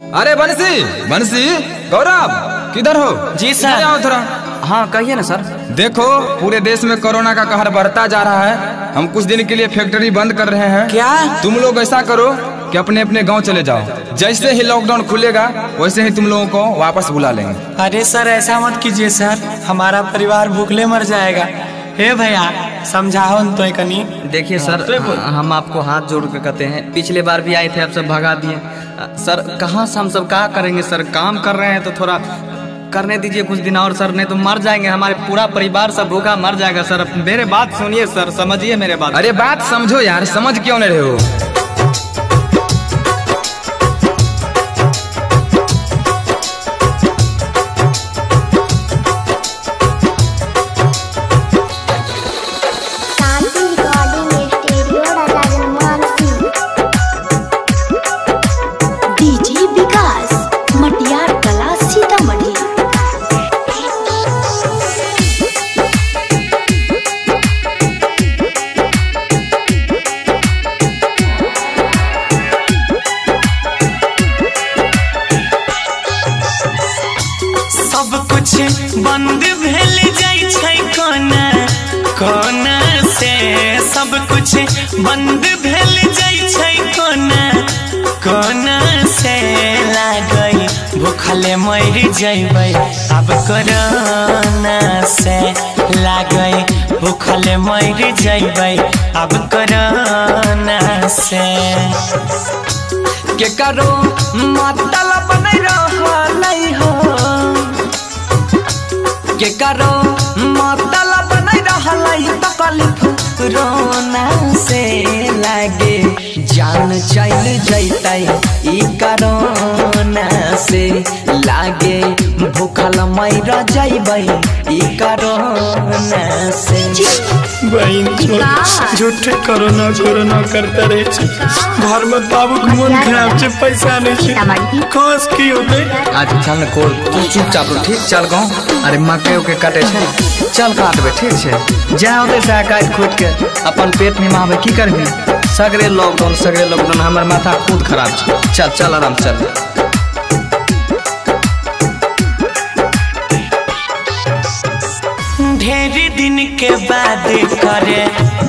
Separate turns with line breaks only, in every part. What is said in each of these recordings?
अरे बंसी बंसी गौरव किधर हो?
जी सर।
आओ थोड़ा।
हाँ कहिए ना सर।
देखो पूरे देश में कोरोना का कहर बढ़ता जा रहा है। हम कुछ दिन के लिए फैक्ट्री बंद कर रहे हैं।
क्या?
तुम लोग ऐसा करो कि अपने अपने गांव चले जाओ। जैसे ही लॉकडाउन खुलेगा वैसे ही तुम लोगों को वापस बुला लेंगे।
अरे सर ऐसा मत कीजिए सर, हमारा परिवार भूखले मर जाएगा। हे भैया समझाओ न तो कनी।
देखिए सर, हम आपको हाथ जोड़ के कहते हैं, पिछले बार भी आए थे आप सब भगा दिए। सर कहाँ से हम सब क्या करेंगे सर, काम कर रहे हैं तो थोड़ा करने दीजिए कुछ दिन और सर, नहीं तो मर जाएंगे, हमारे पूरा परिवार सब भूखा मर जाएगा सर। मेरे बात सुनिए सर, समझिए मेरे बात।
अरे बात समझो यार, समझ क्यों नहीं रहे हो?
बंद भेल जाय छै कोना कोना से, सब कुछ बंद भेल जाय छै कोना कोना से। लागई भूखले मर जइबै अब कोरोना से, लागई भूखले मर जइबै अब कोरोना से।
के करो मतलब नहीं रहलै हो, के करो मतलब नहीं रहलै तकलीफ रोना से। लागे जान चल जैतै ई कोरोना से, लागे भूखल मर जइबै ई कोरोना से।
झूठे कोरोना कोरोना करते रहे छै, घर में बाबू के मन खराब छै, पैसा नहीं छै, खास की होते।
आज चल को तू चुपचाप ठीक चल गाँव। अरे मकई के काटे छै, चल काटबे ठीक छै, जा होते से काट खोट के अपन पेट निमाबे की करबी। सगरे लॉकडाउन हमर माथा खुद खराब छै। चल चल आराम चल।
ढेर दिन के बाद करे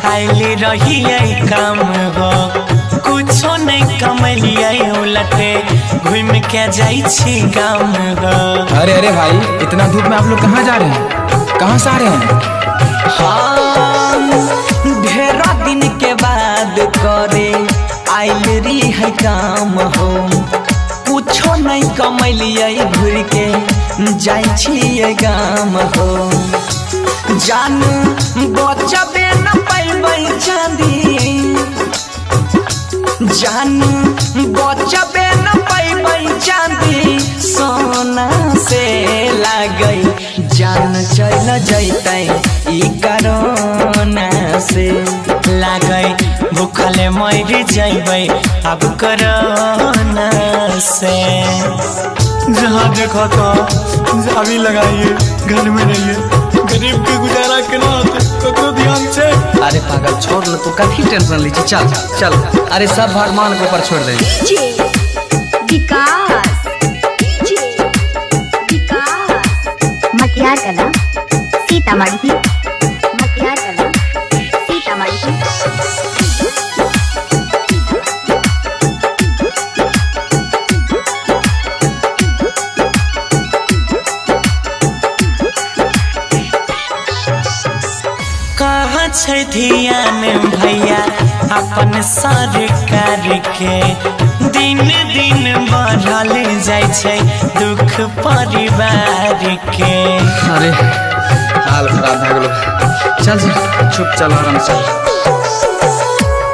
आइली रही काम हो, कुछो नहीं कमलिए उलटे घूम के जाई छी गाँव हो।
अरे अरे भाई इतना धूप में आप लोग कहाँ जा रहे हैं, कहाँ से आ रहे हैं?
हाँ ढेर दिन के बाद करे आइली है काम हो, कुछो नहीं कमलिए घूर के जाई छी गाँव हो। जान बचबे न पैबै चांदी, जान बचबे न पैबै चांदी सोना से। लागई जान चल जैतै ई कोरोना से, लागई भूखले मर जइबै अब कोरोना से।
जहाँ देखो तो झाड़ी लगाइए, घर में रहिए, गरीब के गुजारा केना होते तो ध्यान से।
अरे पागल छोड़ न, तू काफी टेंशन लीजिए, चल चल। अरे सब भगवान के ऊपर छोड़ दे।
विकास मटियार कला सीतामढ़ी, मटियार कला सीतामढ़ी।
कहाँ छै ध्यान भैया अपन सरकार के, दिन दिन बढ़ल जाय छै दुख परिवार के।
अरे हाल खराब भए गेलो, चल चल चुप चल आराम से।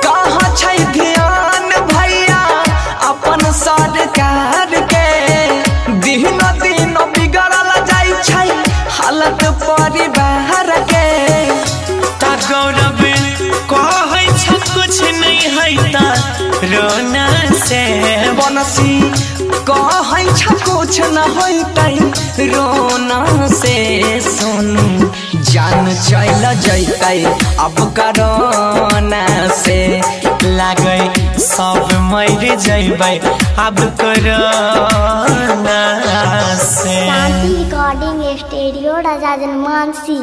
कहाँ छै ध्यान भैया अपन सरकार के, दिन दिन बिगड़ल जाय छै हालत परिवार के।
गौरव कहै छ कुछ नहीं है ता रोना से,
बनसी कहै छ कुछ न होतै रोना से। सोनू जान चल जैतै अब कोरोना से,
लागै सब मर जइबै अब कोरोना
शांति रिकॉर्डिंग स्टूडियो राजा जनमानसी।